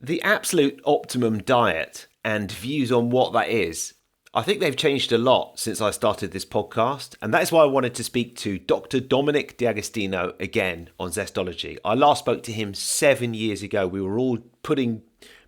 The absolute optimum diet and views on what that is, I think they've changed a lot since I started this podcast. And that is why I wanted to speak to Dr. Dominic D'Agostino again on Zestology. I last spoke to him 7 years ago. We were all putting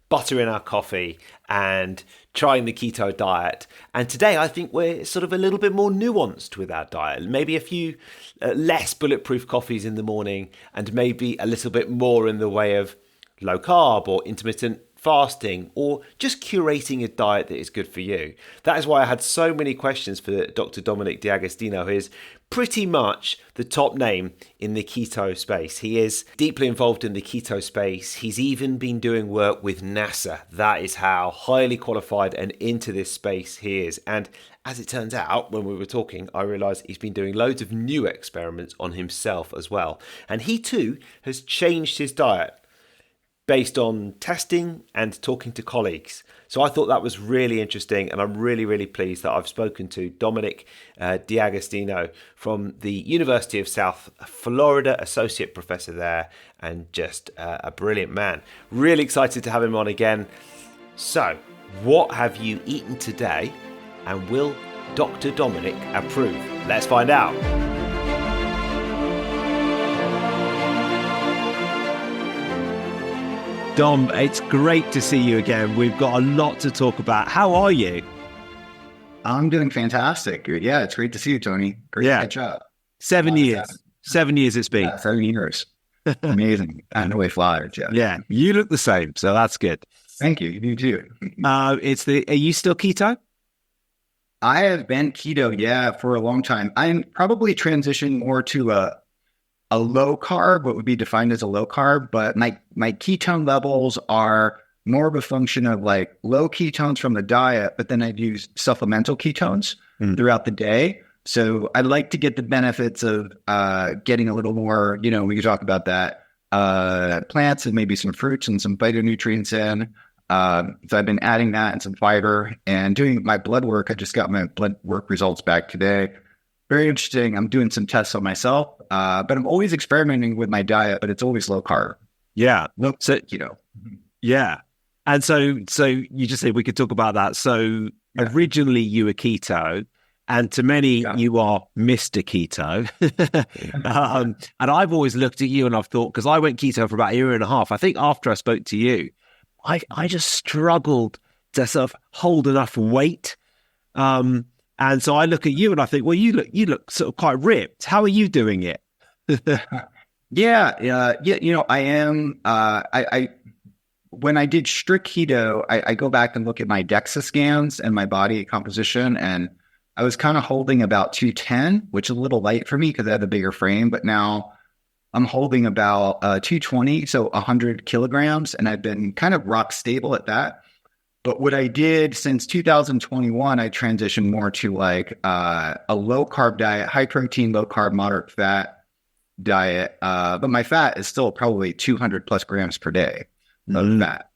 butter in our coffee and trying the keto diet. And today I think we're sort of a little bit more nuanced with our diet. Maybe a few less bulletproof coffees in the morning and maybe a little bit more in the way of low carb or intermittent fasting, or just curating a diet that is good for you. That is why I had so many questions for Dr. Dominic D'Agostino, who is pretty much the top name in the keto space. He is deeply involved in the keto space. He's even been doing work with NASA. That is how highly qualified and into this space he is. And as it turns out, when we were talking, I realized he's been doing loads of new experiments on himself as well. And he too has changed his diet based on testing and talking to colleagues. So I thought that was really interesting, and I'm really, really pleased that I've spoken to Dominic D'Agostino from the University of South Florida, associate professor there, and just a brilliant man. Really excited to have him on again. So, what have you eaten today, and will Dr. Dominic approve? Let's find out. Dom, it's great to see you again. We've got a lot to talk about. How are you? I'm doing fantastic. Yeah, it's great to see you, Tony. Great to catch up. 7 years. 7 years it's been. Yeah, 7 years. Amazing. And the way flies. Yeah. Yeah, you look the same, so that's good. Thank you. You too. Are you still keto? I have been keto, yeah, for a long time. I'm probably transitioned more to a low carb, what would be defined as a low carb, but my ketone levels are more of a function of like low ketones from the diet, but then I'd use supplemental ketones throughout the day. So I like to get the benefits of getting a little more, we can talk about that, plants and maybe some fruits and some phytonutrients in. So I've been adding that and some fiber and doing my blood work. I just got my blood work results back today. Very interesting. I'm doing some tests on myself, but I'm always experimenting with my diet, but it's always low carb. Yeah. So, keto. Yeah. And so you just said we could talk about that. So originally you were keto, and to many you are Mr. Keto. And I've always looked at you and I've thought, because I went keto for about a year and a half, I think after I spoke to you, I just struggled to sort of hold enough weight. And so I look at you and I think, well, you look sort of quite ripped. How are you doing it? Yeah. I am. When I did strict keto, I go back and look at my DEXA scans and my body composition, and I was kind of holding about 210, which is a little light for me because I have a bigger frame. But now I'm holding about 220, so 100 kilograms, and I've been kind of rock stable at that. But what I did since 2021, I transitioned more to like a low carb diet, high protein, low carb, moderate fat diet. But my fat is still probably 200 plus grams per day of fat.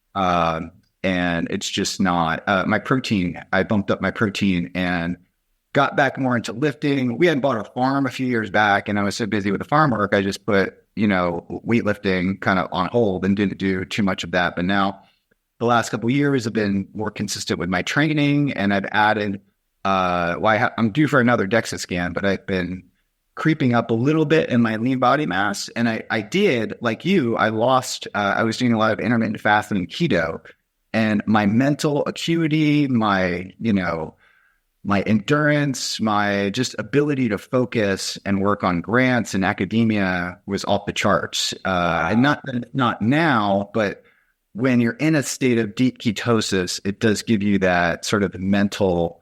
And it's just not my protein. I bumped up my protein and got back more into lifting. We had bought a farm a few years back, and I was so busy with the farm work, I just put, weightlifting kind of on hold and didn't do too much of that. But now, the last couple of years have been more consistent with my training, and I've added, I'm due for another DEXA scan, but I've been creeping up a little bit in my lean body mass. And I did, like you, I was doing a lot of intermittent fasting and keto, and my mental acuity, my endurance, my just ability to focus and work on grants and academia was off the charts. And not now, but when you're in a state of deep ketosis, it does give you that sort of mental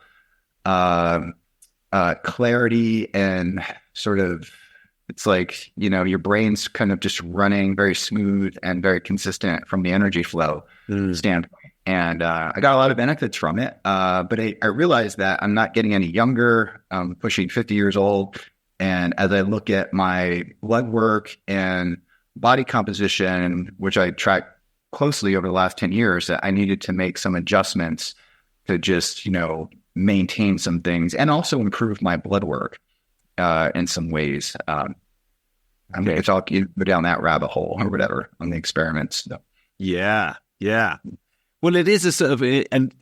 clarity, and sort of, it's like, your brain's kind of just running very smooth and very consistent from the energy flow standpoint. And I got a lot of benefits from it. But I realized that I'm not getting any younger. I'm pushing 50 years old. And as I look at my blood work and body composition, which I track closely over the last 10 years, that I needed to make some adjustments to just, maintain some things and also improve my blood work in some ways. I'm going to go down that rabbit hole or whatever on the experiments. So. Yeah. Yeah. Well, it is a sort of, and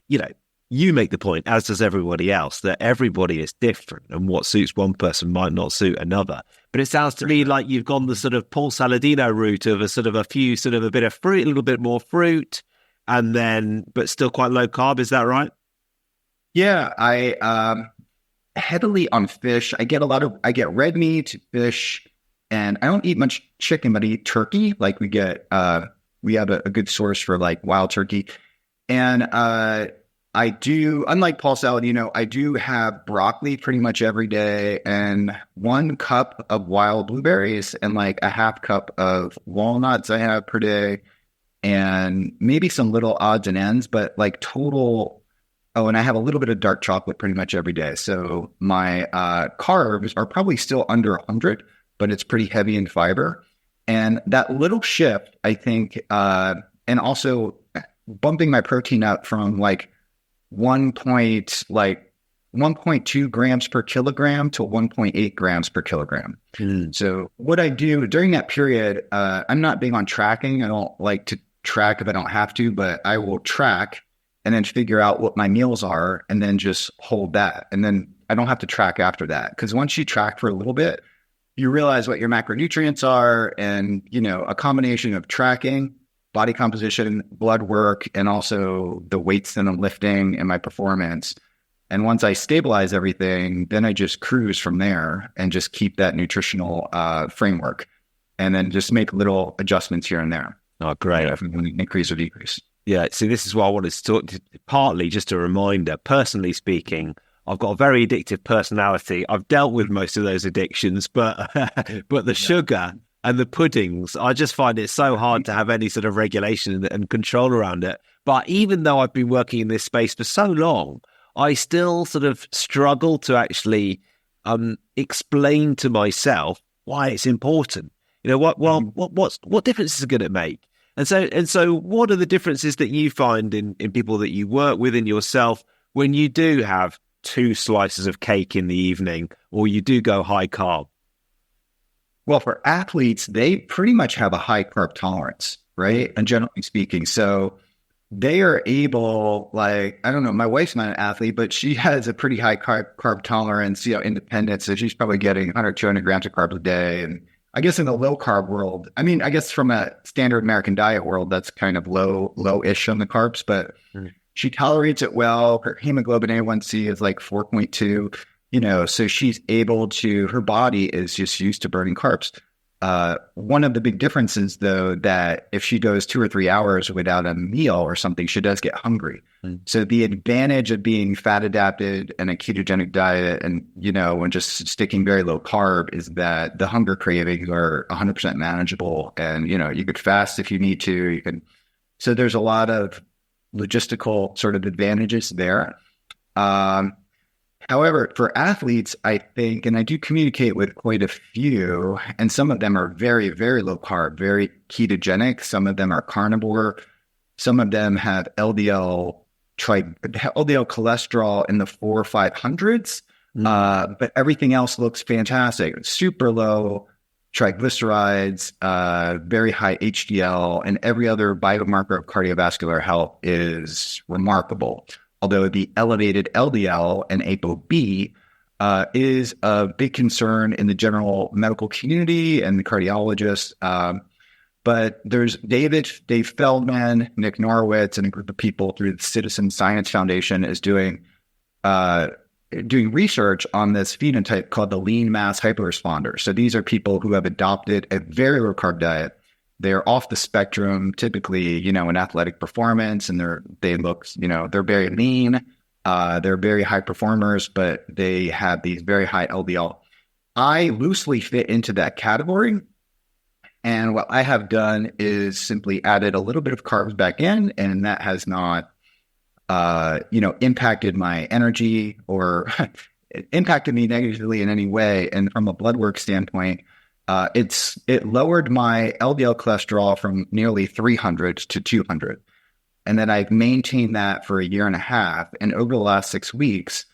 you know, you make the point, as does everybody else, that everybody is different and what suits one person might not suit another. But it sounds to me like you've gone the sort of Paul Saladino route of a sort of a few, sort of a bit of fruit, a little bit more fruit, and then, but still quite low carb. Is that right? Yeah, I heavily on fish. I get red meat, fish, and I don't eat much chicken, but I eat turkey. Like we have a good source for like wild turkey. And I do, unlike Paul Saladino, I do have broccoli pretty much every day and 1 cup of wild blueberries and like a half cup of walnuts I have per day and maybe some little odds and ends, but like total. Oh, and I have a little bit of dark chocolate pretty much every day. So my carbs are probably still under 100, but it's pretty heavy in fiber. And that little shift, I think, and also bumping my protein up from like 1.2 grams per kilogram to 1.8 grams per kilogram. So what I do during that period, I'm not big on tracking. I don't like to track if I don't have to, but I will track and then figure out what my meals are and then just hold that. And then I don't have to track after that. Because once you track for a little bit, you realize what your macronutrients are and, you know, a combination of tracking, body composition, blood work, and also the weights that I'm lifting and my performance. And once I stabilize everything, then I just cruise from there and just keep that nutritional framework and then just make little adjustments here and there. Oh, great. Increase or decrease. Yeah, see, this is why I wanted to talk to, partly just a reminder, personally speaking, I've got a very addictive personality. I've dealt with most of those addictions, but the sugar and the puddings, I just find it so hard to have any sort of regulation and control around it. But even though I've been working in this space for so long, I still sort of struggle to actually explain to myself why it's important. You know, what difference is it going to make? And so what are the differences that you find in people that you work with and yourself when you do have 2 slices of cake in the evening or you do go high carb? Well, for athletes, they pretty much have a high carb tolerance, right? And generally speaking, so they are able, like, I don't know, my wife's not an athlete, but she has a pretty high carb tolerance, you know, independent. So she's probably getting 100, 200 grams of carbs a day. And I guess in the low carb world, I mean, I guess from a standard American diet world, that's kind of low-ish on the carbs, but she tolerates it well. Her hemoglobin A1C is like 4.2, you know, so she's able to, her body is just used to burning carbs. One of the big differences, though, that if she goes 2 or 3 hours without a meal or something, she does get hungry. So the advantage of being fat adapted and a ketogenic diet and, you know, and just sticking very low carb is that the hunger cravings are 100% manageable. And, you know, you could fast if you need to. You can. So there's a lot of logistical sort of advantages there. However, for athletes, I think, and I do communicate with quite a few, and some of them are very, very low carb, very ketogenic. Some of them are carnivore. Some of them have LDL cholesterol in the 400s or 500s, but everything else looks fantastic. Super low triglycerides, very high HDL, and every other biomarker of cardiovascular health is remarkable. Although the elevated LDL and ApoB is a big concern in the general medical community and the cardiologists. But there's Dave Feldman, Nick Norwitz, and a group of people through the Citizen Science Foundation is doing research on this phenotype called the lean mass hyperresponder. So these are people who have adopted a very low carb diet. They're off the spectrum, typically, you know, in athletic performance, and they look, you know, they're very lean, they're very high performers, but they have these very high LDL. I loosely fit into that category. And what I have done is simply added a little bit of carbs back in, and that has not, you know, impacted my energy or impacted me negatively in any way. And from a blood work standpoint, it lowered my LDL cholesterol from nearly 300 to 200. And then I've maintained that for a year and a half. And over the last 6 weeks,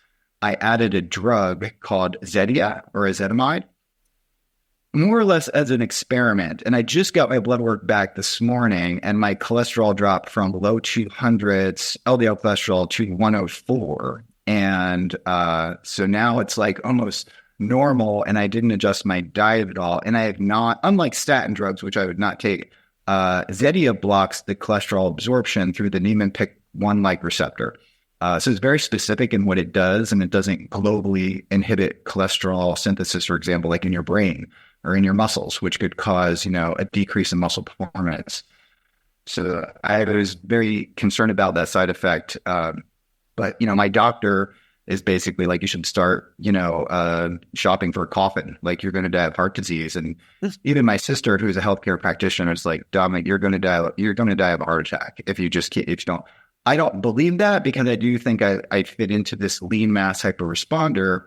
I added a drug called Zetia or ezetimibe. more or less as an experiment. And I just got my blood work back this morning, and my cholesterol dropped from low 200s LDL cholesterol to 104. And so now it's like almost normal, and I didn't adjust my diet at all. And I have not, unlike statin drugs, which I would not take, Zetia blocks the cholesterol absorption through the Niemann-Pick1-like receptor. So it's very specific in what it does, and it doesn't globally inhibit cholesterol synthesis, for example, like in your brain or in your muscles, which could cause, a decrease in muscle performance. So I was very concerned about that side effect. But, my doctor is basically like, you should start, shopping for a coffin, like you're going to die of heart disease. And even my sister, who's a healthcare practitioner, is like, Dominic, you're going to die of a heart attack if you don't. I don't believe that, because I do think I fit into this lean mass hyperresponder,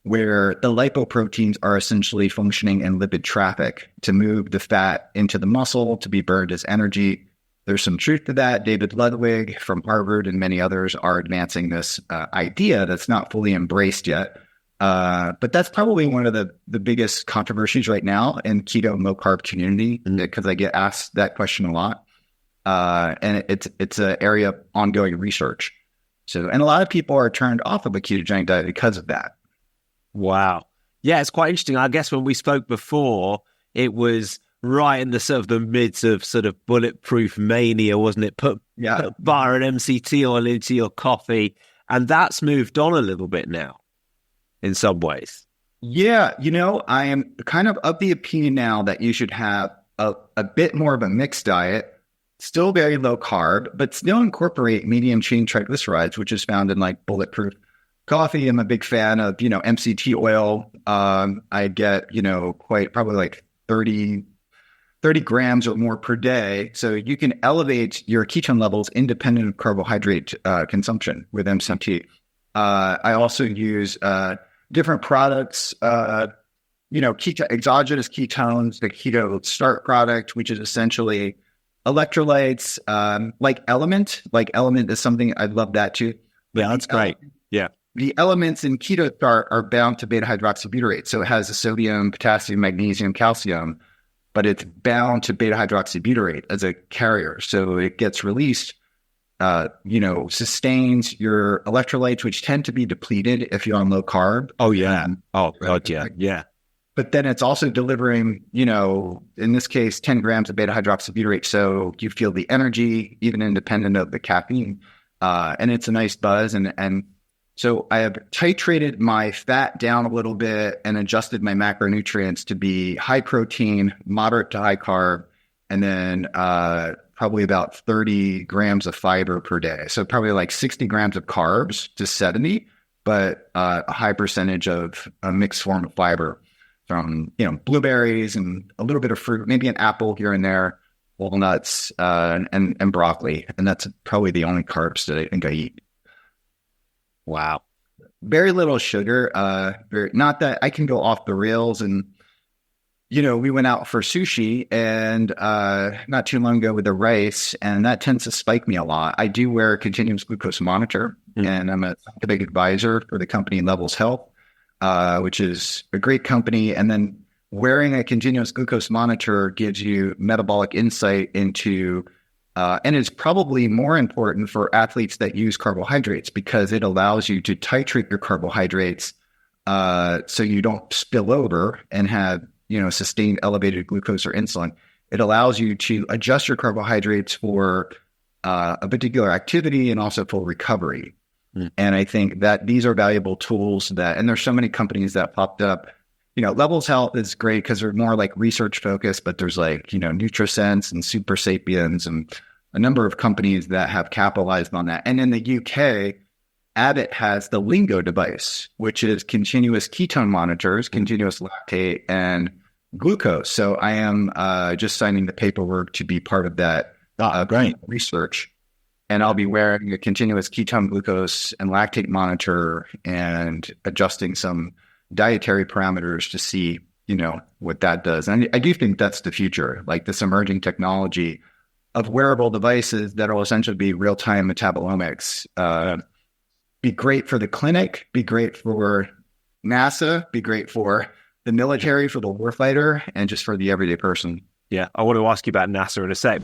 where the lipoproteins are essentially functioning in lipid traffic to move the fat into the muscle to be burned as energy. There's some truth to that. David Ludwig from Harvard and many others are advancing this idea that's not fully embraced yet. But that's probably one of the biggest controversies right now in keto and low carb community, because I get asked that question a lot. And it's an area of ongoing research. So, and a lot of people are turned off of a ketogenic diet because of that. Wow. Yeah, it's quite interesting. I guess when we spoke before, it was right in the sort of the midst of sort of bulletproof mania, wasn't it? Put butter and MCT oil into your coffee. And that's moved on a little bit now in some ways. Yeah. I am kind of the opinion now that you should have a bit more of a mixed diet, still very low carb, but still incorporate medium chain triglycerides, which is found in like bulletproof coffee. I'm a big fan of, MCT oil. I get, probably like 30 grams or more per day. So you can elevate your ketone levels independent of carbohydrate consumption with MCT. I also use different products, exogenous ketones, the Keto Start product, which is essentially electrolytes, like Element. Like Element is something, I love that too. Yeah, that's great. Yeah. The elements in Keto Start are bound to beta hydroxybutyrate. So it has the sodium, potassium, magnesium, calcium, but it's bound to beta hydroxybutyrate as a carrier. So it gets released, sustains your electrolytes, which tend to be depleted if you're on low carb. Oh, yeah. Oh, God, yeah. Yeah. But then it's also delivering, in this case, 10 grams of beta hydroxybutyrate. So you feel the energy, even independent of the caffeine. And it's a nice buzz. And so I have titrated my fat down a little bit and adjusted my macronutrients to be high protein, moderate to high carb, and then probably about 30 grams of fiber per day. So probably like 60 grams of carbs to 70, but a high percentage of a mixed form of fiber from, blueberries and a little bit of fruit, maybe an apple here and there, walnuts, and broccoli. And that's probably the only carbs that I think I eat. Wow. Very little sugar. Not that I can go off the rails. And, we went out for sushi and not too long ago with the rice, and that tends to spike me a lot. I do wear a continuous glucose monitor, and I'm a big advisor for the company Levels Health, which is a great company. And then wearing a continuous glucose monitor gives you metabolic insight into and it's probably more important for athletes that use carbohydrates, because it allows you to titrate your carbohydrates so you don't spill over and have, sustained elevated glucose or insulin. It allows you to adjust your carbohydrates for a particular activity and also for recovery. And I think that these are valuable tools and there's so many companies that popped up. Levels Health is great because they're more like research focused, but there's like, NutriSense and Super Sapiens and a number of companies that have capitalized on that. And in the UK, Abbott has the Lingo device, which is continuous ketone monitors, continuous lactate and glucose. So I am just signing the paperwork to be part of that research. And I'll be wearing a continuous ketone, glucose, and lactate monitor and adjusting some dietary parameters to see, what that does. And I do think that's the future, like this emerging technology of wearable devices that will essentially be real-time metabolomics. Be great for the clinic, be great for NASA, be great for the military for the warfighter and just for the everyday person. Yeah, I want to ask you about NASA in a sec.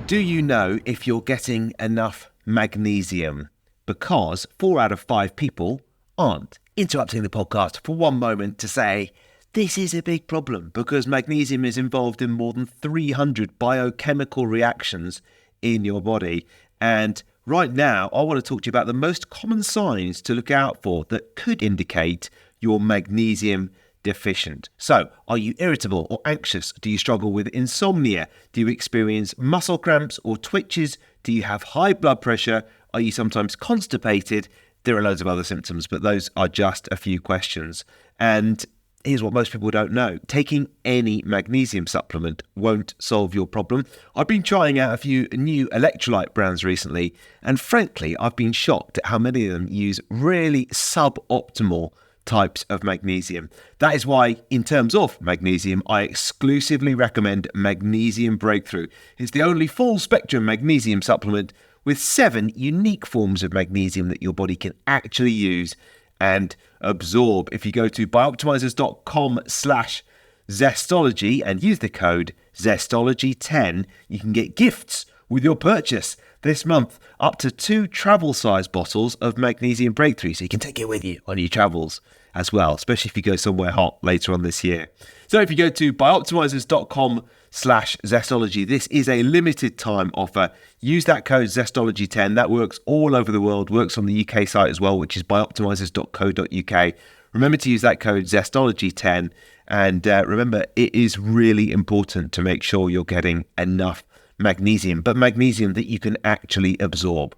Do you know if you're getting enough magnesium? Because 4 out of 5 people aren't. Interrupting the podcast for one moment to say, this is a big problem because magnesium is involved in more than 300 biochemical reactions in your body. And right now, I want to talk to you about the most common signs to look out for that could indicate you're magnesium deficient. So, are you irritable or anxious? Do you struggle with insomnia? Do you experience muscle cramps or twitches? Do you have high blood pressure? Are you sometimes constipated? There are loads of other symptoms, but those are just a few questions. And here's what most people don't know. Taking any magnesium supplement won't solve your problem. I've been trying out a few new electrolyte brands recently, and frankly, I've been shocked at how many of them use really suboptimal types of magnesium. That is why, in terms of magnesium, I exclusively recommend Magnesium Breakthrough. It's the only full spectrum magnesium supplement with 7 unique forms of magnesium that your body can actually use and absorb. If you go to biooptimizers.com/zestology and use the code zestology10, you can get gifts with your purchase this month, up to 2 travel size bottles of Magnesium Breakthrough, so you can take it with you on your travels as well, especially if you go somewhere hot later on this year. So if you go to biooptimizers.com/zestology, this is a limited time offer. Use that code zestology10. That works all over the world, works on the UK site as well, which is biooptimizers.co.uk. Remember to use that code zestology10. And remember, it is really important to make sure you're getting enough magnesium, but magnesium that you can actually absorb.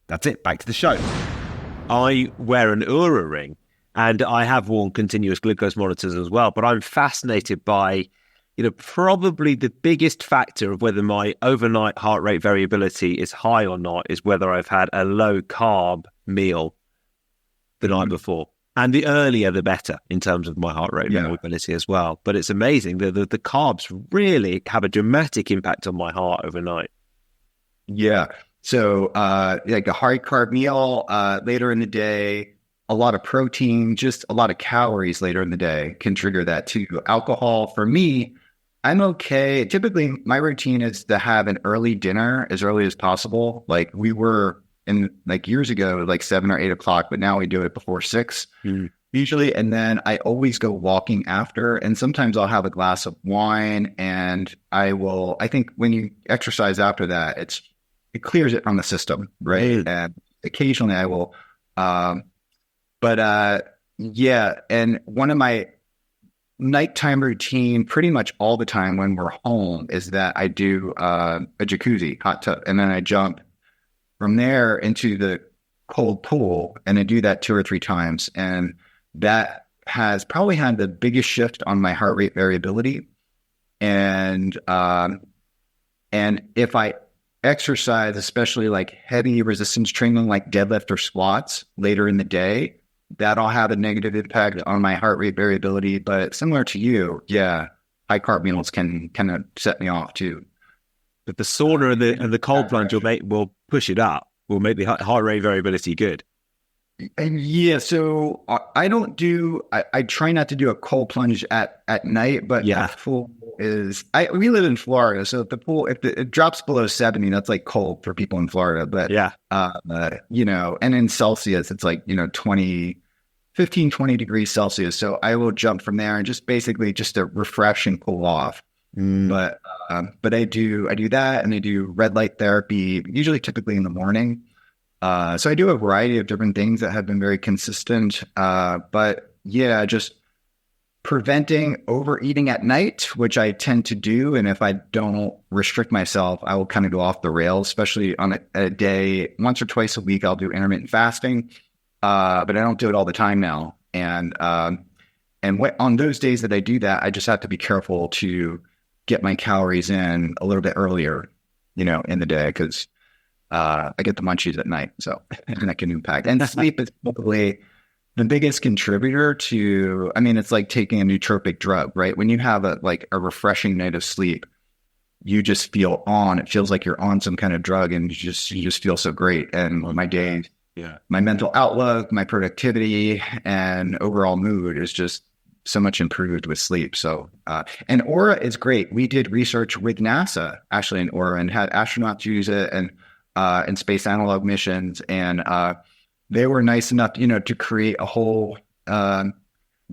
That's it. Back to the show. I wear an Oura ring, and I have worn continuous glucose monitors as well, but I'm fascinated by, probably the biggest factor of whether my overnight heart rate variability is high or not is whether I've had a low-carb meal the night before. And the earlier, the better in terms of my heart rate variability as well. But it's amazing. The carbs really have a dramatic impact on my heart overnight. Yeah. So like a high carb meal later in the day, a lot of protein, just a lot of calories later in the day can trigger that too. Alcohol, for me, I'm okay. Typically, my routine is to have an early dinner as early as possible. Like we were years ago, like 7 or 8 o'clock, but now we do it before 6 usually. And then I always go walking after, and sometimes I'll have a glass of wine, and I think when you exercise after that, it clears it from the system, right? And occasionally I will, and one of my nighttime routine pretty much all the time when we're home is that I do a jacuzzi, hot tub, and then I jump from there into the cold pool, and I do that 2 or 3 times. And that has probably had the biggest shift on my heart rate variability. And if I exercise, especially like heavy resistance training, like deadlift or squats later in the day, that'll have a negative impact on my heart rate variability. But similar to you, high carb meals can kind of set me off too. But the sauna and the cold plunge will push it up, will make the heart rate variability good. Yeah, so I don't do. I try not to do a cold plunge at night, but the pool is. We live in Florida, so if it drops below 70, that's like cold for people in Florida. But and in Celsius, it's like 15, 20 degrees Celsius. So I will jump from there and just basically just to refresh and cool off. But I do that, and I do red light therapy, typically in the morning. So I do a variety of different things that have been very consistent. But just preventing overeating at night, which I tend to do. And if I don't restrict myself, I will kind of go off the rails, especially on a day, once or twice a week, I'll do intermittent fasting. But I don't do it all the time now. And on those days that I do that, I just have to be careful to get my calories in a little bit earlier, in the day, because I get the munchies at night, so and that can impact. And sleep is probably the biggest contributor to. I mean, it's like taking a nootropic drug, right? When you have a refreshing night of sleep, you just feel on. It feels like you're on some kind of drug, and you just feel so great. And my day, my mental outlook, my productivity, and overall mood is just so much improved with sleep. So, and Aura is great. We did research with NASA actually in Aura and had astronauts use it and in space analog missions. And they were nice enough, to create a whole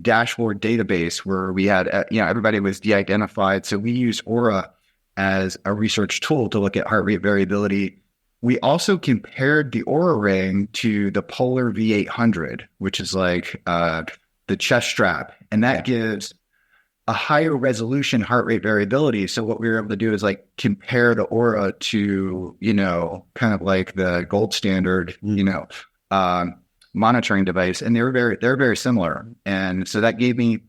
dashboard database where we had, everybody was de-identified. So we used Aura as a research tool to look at heart rate variability. We also compared the Aura ring to the Polar V800, which is like the chest strap, and that gives a higher resolution heart rate variability. So what we were able to do is like compare the Aura to, kind of like the gold standard, monitoring device, and they're very similar. And so that gave me,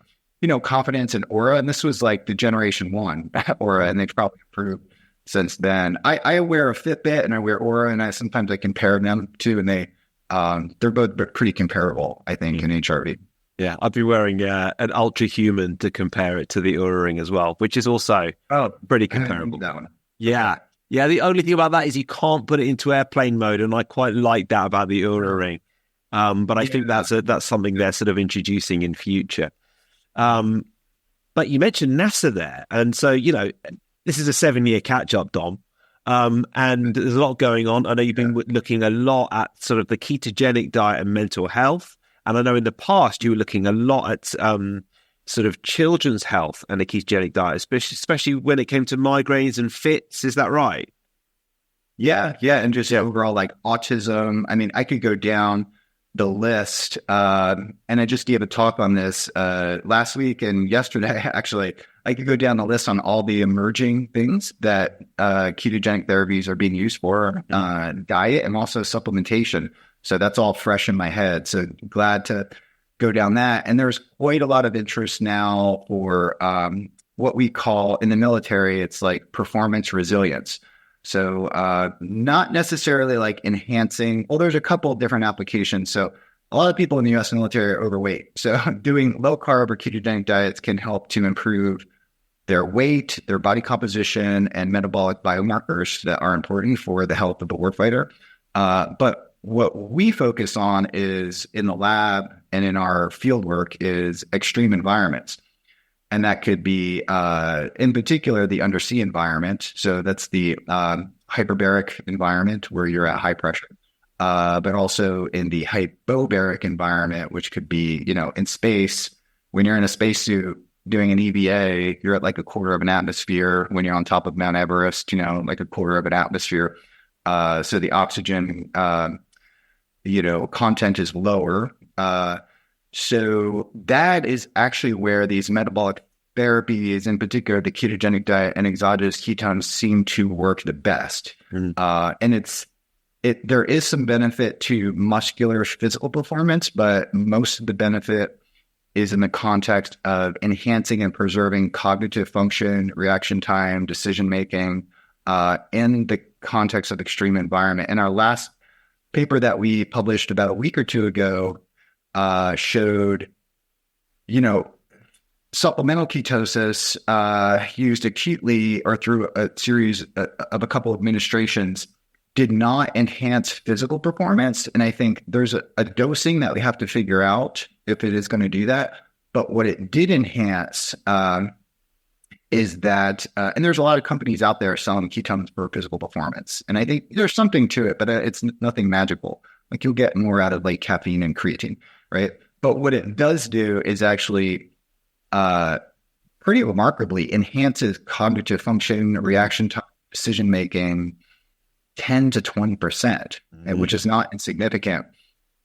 confidence in Aura. And this was like the generation 1 Aura, and they've probably improved since then. I wear a Fitbit and I wear Aura, and sometimes I compare them too, and they're both pretty comparable, I think, in HRV. Yeah, I'd be wearing an Ultra Human to compare it to the Oura Ring as well, which is also pretty comparable. That one. Yeah. The only thing about that is you can't put it into airplane mode, and I quite like that about the Oura Ring. But I think that's something they're sort of introducing in future. But you mentioned NASA there, and so this is a 7-year catch-up, Dom. And there's a lot going on. I know you've been looking a lot at sort of the ketogenic diet and mental health. And I know in the past you were looking a lot at sort of children's health and the ketogenic diet, especially when it came to migraines and fits. Is that right? Yeah. And just overall like autism. I mean, I could go down the list. And I just gave a talk on this last week and yesterday, actually. I could go down the list on all the emerging things that ketogenic therapies are being used for, diet and also supplementation. So that's all fresh in my head. So glad to go down that. And there's quite a lot of interest now for what we call in the military, it's like performance resilience. So not necessarily like enhancing, well, there's a couple of different applications. So a lot of people in the US military are overweight. So doing low carb or ketogenic diets can help to improve their weight, their body composition, and metabolic biomarkers that are important for the health of the warfighter. But what we focus on is in the lab and in our field work is extreme environments. And that could be, in particular, the undersea environment. So that's the hyperbaric environment where you're at high pressure, but also in the hypobaric environment, which could be, in space. When you're in a spacesuit doing an EVA, you're at like a quarter of an atmosphere. When you're on top of Mount Everest, like a quarter of an atmosphere. So the oxygen, content is lower. So that is actually where these metabolic therapies, in particular the ketogenic diet and exogenous ketones, seem to work the best. And there is some benefit to muscular physical performance, but most of the benefit is in the context of enhancing and preserving cognitive function, reaction time, decision making, in the context of extreme environment. And our last paper that we published about a week or two ago showed, supplemental ketosis used acutely or through a series of a couple of administrations did not enhance physical performance. And I think there's a dosing that we have to figure out if it is going to do that. But what it did enhance is that, and there's a lot of companies out there selling ketones for physical performance. And I think there's something to it, but it's nothing magical. Like you'll get more out of like caffeine and creatine, right? But what it does do is actually pretty remarkably enhances cognitive function, reaction time, decision-making 10 to 20%, which is not insignificant.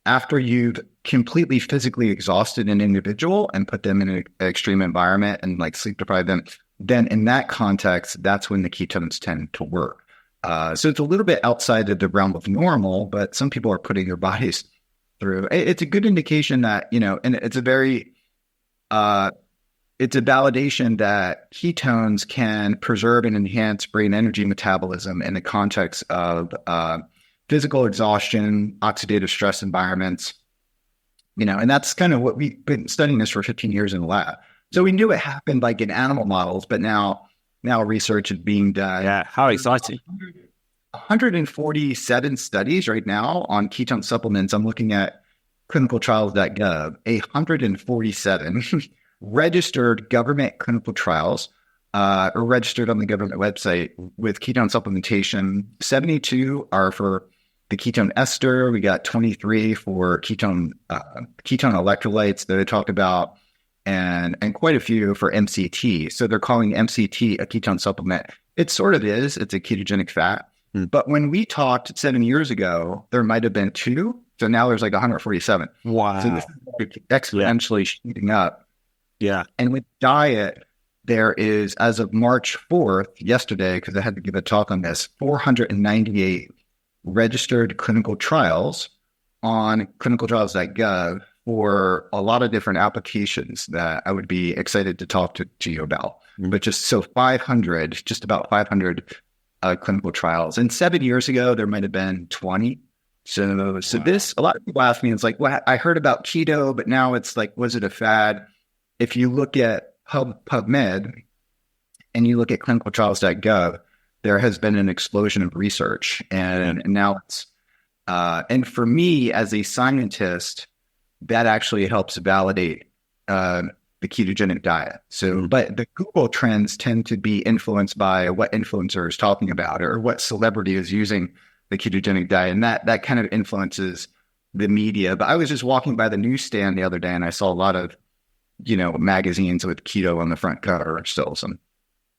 After you've completely physically exhausted an individual and put them in an extreme environment and like sleep deprive them, then in that context, that's when the ketones tend to work. So it's a little bit outside of the realm of normal, but some people are putting their bodies through. It's a good indication that, and it's a very, it's a validation that ketones can preserve and enhance brain energy metabolism in the context of physical exhaustion, oxidative stress environments, and that's kind of what we've been studying this for 15 years in the lab. So we knew it happened like in animal models, but now research is being done. Yeah, how exciting. 147 studies right now on ketone supplements. I'm looking at clinicaltrials.gov, 147 registered government clinical trials are registered on the government website with ketone supplementation. 72 are for the ketone ester. We got 23 for ketone electrolytes that I talked about, and quite a few for MCT. So they're calling MCT a ketone supplement. It sort of is. It's a ketogenic fat. But when we talked 7 years ago, there might have been 2. So now there's like 147. Wow. So this is exponentially shooting up. Yeah. And with diet, there is, as of March 4th, yesterday, because I had to give a talk on this, 498 registered clinical trials on clinicaltrials.gov for a lot of different applications that I would be excited to talk to you about. But just about 500 clinical trials. And 7 years ago, there might have been 20. So wow. This, a lot of people ask me, it's like, well, I heard about keto, but now it's like, was it a fad? If you look at PubMed and you look at clinicaltrials.gov, there has been an explosion of research. And now it's, and for me as a scientist, that actually helps validate the ketogenic diet. So, but the Google trends tend to be influenced by what influencer is talking about or what celebrity is using the ketogenic diet. And that kind of influences the media. But I was just walking by the newsstand the other day and I saw a lot of, magazines with keto on the front cover still.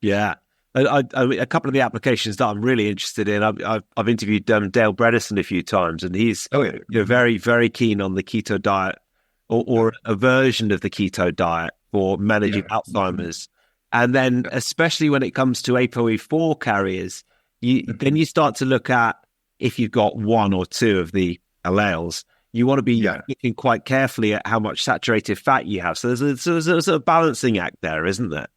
Yeah. A couple of the applications that I'm really interested in, I've interviewed Dale Bredesen a few times, and he's very, very keen on the keto diet or a version of the keto diet for managing Alzheimer's. And then especially when it comes to ApoE4 carriers, then you start to look at if you've got 1 or 2 of the alleles, you want to be looking quite carefully at how much saturated fat you have. So there's a balancing act there, isn't there?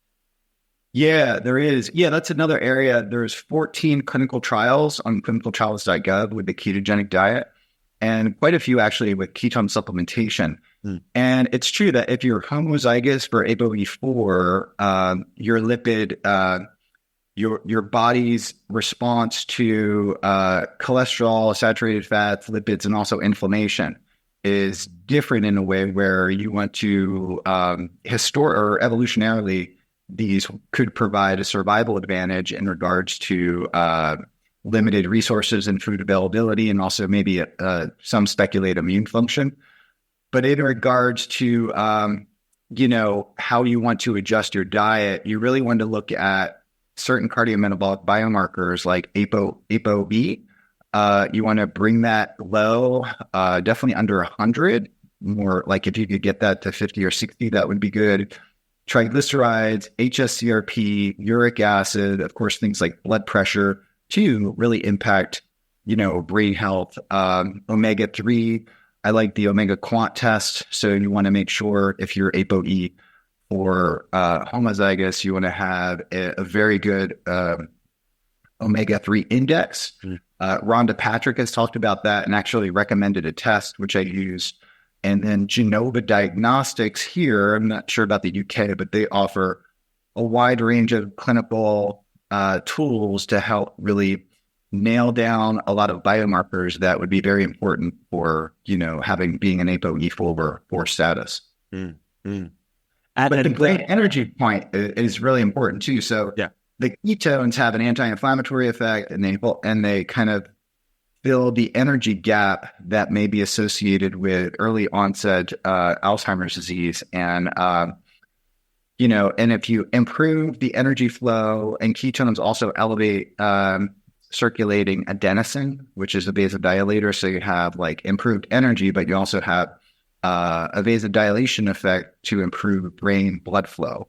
Yeah, there is. Yeah, that's another area. There's 14 clinical trials on clinicaltrials.gov with the ketogenic diet, and quite a few actually with ketone supplementation. And it's true that if you're homozygous for ApoE4, your lipid, your body's response to cholesterol, saturated fats, lipids, and also inflammation is different in a way where you want to or evolutionarily, these could provide a survival advantage in regards to limited resources and food availability, and also maybe some speculate immune function. But in regards to, how you want to adjust your diet, you really want to look at certain cardiometabolic biomarkers like ApoB. You want to bring that low, definitely under 100. More like if you could get that to 50 or 60, that would be good. Triglycerides, HSCRP, uric acid, of course, things like blood pressure to really impact, brain health. Omega-3, I like the omega quant test. So you want to make sure if you're ApoE or homozygous, you want to have a very good omega-3 index. Rhonda Patrick has talked about that and actually recommended a test, which I use. And then Genova Diagnostics here, I'm not sure about the UK, but they offer a wide range of clinical tools to help really nail down a lot of biomarkers that would be very important for, being an ApoE4 status. But the brain energy point is really important too. So the ketones have an anti-inflammatory effect, and they kind of fill the energy gap that may be associated with early onset Alzheimer's disease. And, and if you improve the energy flow, and ketones also elevate circulating adenosine, which is a vasodilator. So you have like improved energy, but you also have a vasodilation effect to improve brain blood flow.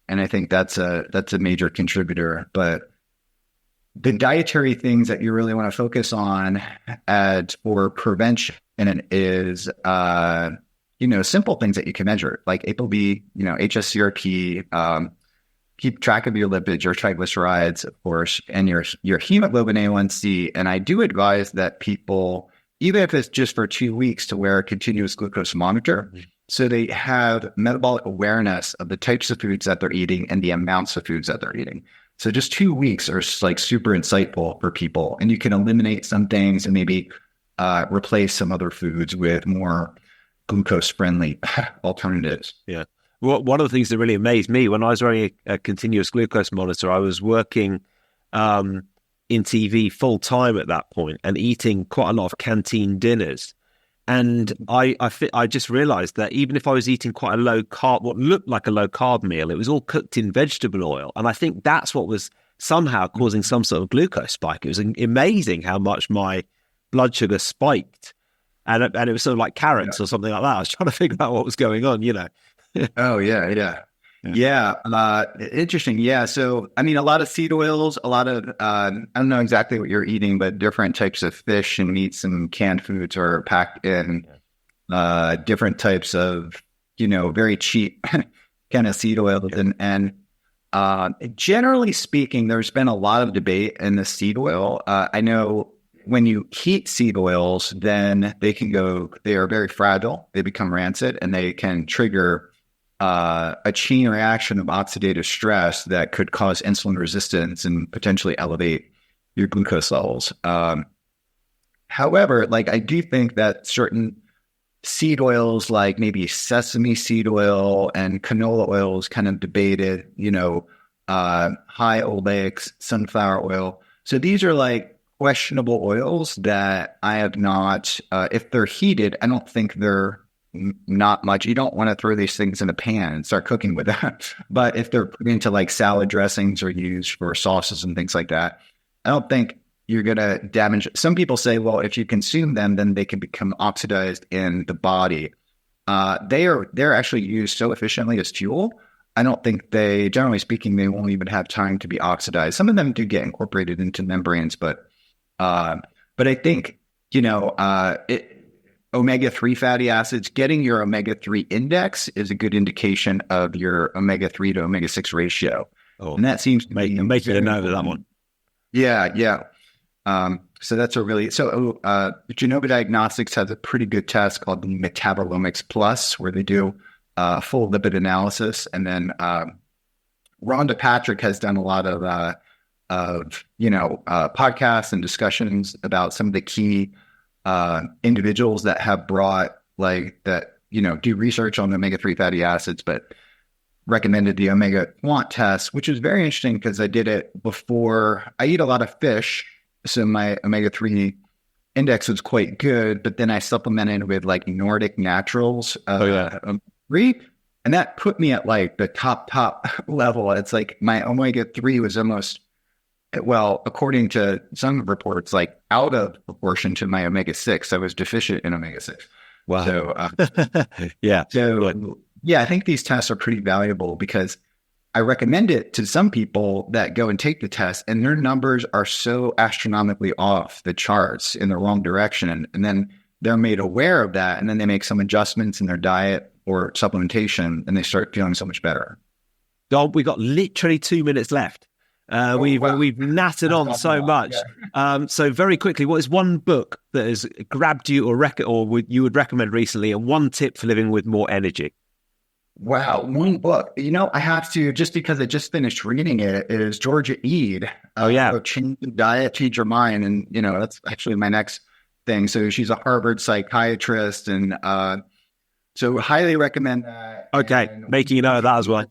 And I think that's a major contributor. But the dietary things that you really want to focus on for prevention is, simple things that you can measure, like ApoB, HSCRP, keep track of your lipids, your triglycerides, of course, and your hemoglobin A1C. And I do advise that people, even if it's just for 2 weeks, to wear a continuous glucose monitor. So they have metabolic awareness of the types of foods that they're eating and the amounts of foods that they're eating. So just 2 weeks are like super insightful for people, and you can eliminate some things and maybe replace some other foods with more glucose friendly alternatives. Yeah. one of the things that really amazed me when I was running a continuous glucose monitor, I was working in TV full time at that point and eating quite a lot of canteen dinners. And I just realized that even if I was eating quite a low carb, what looked like a low carb meal, it was all cooked in vegetable oil. And I think that's what was somehow causing some sort of glucose spike. It was amazing how much my blood sugar spiked. And it was sort of like carrots or something like that. I was trying to figure out what was going on, Oh, yeah. Interesting. Yeah. So, I mean, a lot of seed oils, a lot of, I don't know exactly what you're eating, but different types of fish and meats and canned foods are packed in different types of, very cheap kind of seed oils. And generally speaking, there's been a lot of debate in the seed oil. I know when you heat seed oils, then they are very fragile. They become rancid and they can trigger a chain reaction of oxidative stress that could cause insulin resistance and potentially elevate your glucose levels. However, I do think that certain seed oils, like maybe sesame seed oil and canola oil, is kind of debated, high oleics, sunflower oil. So these are questionable oils that I have not, if they're heated, I don't think they're not much. You don't want to throw these things in a pan and start cooking with them. But if they're put into salad dressings or used for sauces and things like that, I don't think you're going to damage. Some people say, well, if you consume them, then they can become oxidized in the body. They're actually used so efficiently as fuel. I don't think generally speaking, they won't even have time to be oxidized. Some of them do get incorporated into membranes, but I think, omega-3 fatty acids, getting your omega-3 index is a good indication of your omega-3 to omega-6 ratio. Oh, and that seems to make me a note of that one. Yeah. So that's Genova Diagnostics has a pretty good test called the Metabolomics Plus, where they do full lipid analysis. And then Rhonda Patrick has done a lot of podcasts and discussions about some of the key individuals that have brought do research on omega-3 fatty acids, but recommended the omega quant test, which is very interesting because I did it before. I eat a lot of fish, so my omega-3 index was quite good, but then I supplemented with Nordic Naturals omega-3, and that put me at the top level. It's my omega-3 was almost, well, according to some reports, out of proportion to my omega-6. I was deficient in omega-6. Wow. So, yeah, I think these tests are pretty valuable because I recommend it to some people that go and take the test and their numbers are so astronomically off the charts in the wrong direction. And then they're made aware of that. And then they make some adjustments in their diet or supplementation and they start feeling so much better. Dom, we got literally 2 minutes left. We've nattered on so much. Yeah. So very quickly, what is one book that has grabbed you you would recommend recently, and one tip for living with more energy? Wow, one book. I have to, just because I just finished reading it, is Georgia Ede. Change your diet, change your mind. And, that's actually my next thing. So she's a Harvard psychiatrist and so highly recommend that. Okay, making a note of that as well.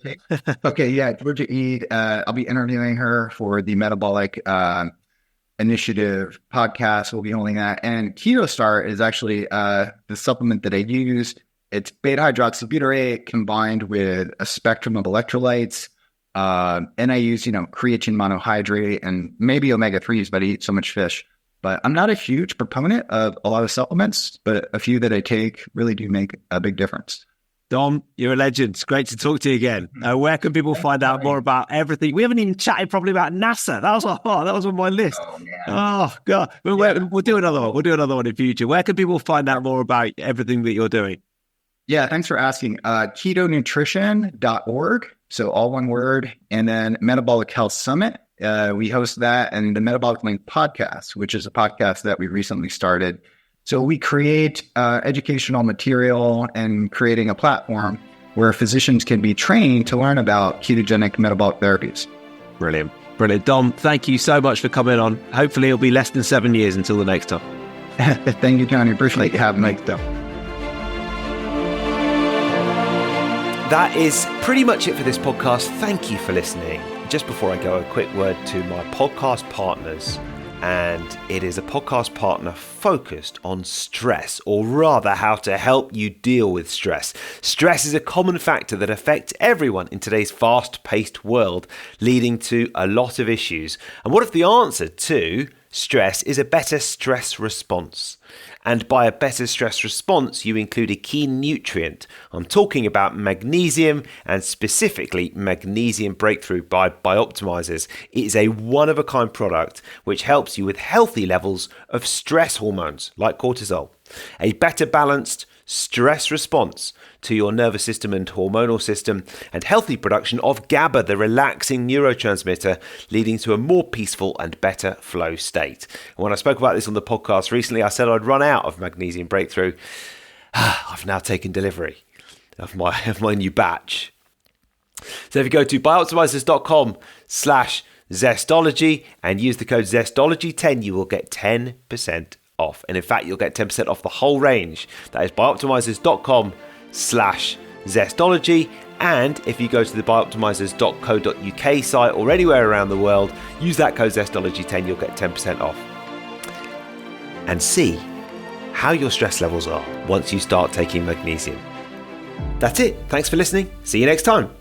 Okay, yeah, Georgia Ede. I'll be interviewing her for the Metabolic Initiative podcast. We'll be holding that. And Keto Start is actually the supplement that I use. It's beta-hydroxybutyrate combined with a spectrum of electrolytes. And I use, creatine monohydrate and maybe omega-3s, but I eat so much fish. But I'm not a huge proponent of a lot of supplements, but a few that I take really do make a big difference. Dom, you're a legend. It's great to talk to you again. Where can people find out more about everything? We haven't even chatted properly about NASA. That was on my list. Oh God. We'll do another one. We'll do another one in future. Where can people find out more about everything that you're doing? Yeah, thanks for asking. Ketonutrition.org. So all one word. And then Metabolic Health Summit. We host that, and the Metabolic Link podcast, which is a podcast that we recently started. So we create educational material and creating a platform where physicians can be trained to learn about ketogenic metabolic therapies. Brilliant. Dom, thank you so much for coming on. Hopefully it'll be less than 7 years until the next time. Thank you, Johnny. Appreciate you having me. that is pretty much it for this podcast. Thank you for listening. Just before I go, a quick word to my podcast partners. And it is a podcast partner focused on stress, or rather how to help you deal with stress. Stress is a common factor that affects everyone in today's fast-paced world, leading to a lot of issues. And what if the answer to stress is a better stress response? And by a better stress response, you include a key nutrient. I'm talking about magnesium, and specifically Magnesium Breakthrough by BIOptimizers. It is a one-of-a-kind product which helps you with healthy levels of stress hormones like cortisol. A better balanced stress response to your nervous system and hormonal system, and healthy production of GABA, the relaxing neurotransmitter, leading to a more peaceful and better flow state. And when I spoke about this on the podcast recently, I said I'd run out of Magnesium Breakthrough. I've now taken delivery of my new batch. So if you go to biooptimizers.com/Zestology and use the code Zestology10, you will get 10% off. And in fact, you'll get 10% off the whole range. That is biooptimizers.com/Zestology. And if you go to the biooptimizers.co.uk site or anywhere around the world, use that code Zestology10, you'll get 10% off. And see how your stress levels are once you start taking magnesium. That's it. Thanks for listening. See you next time.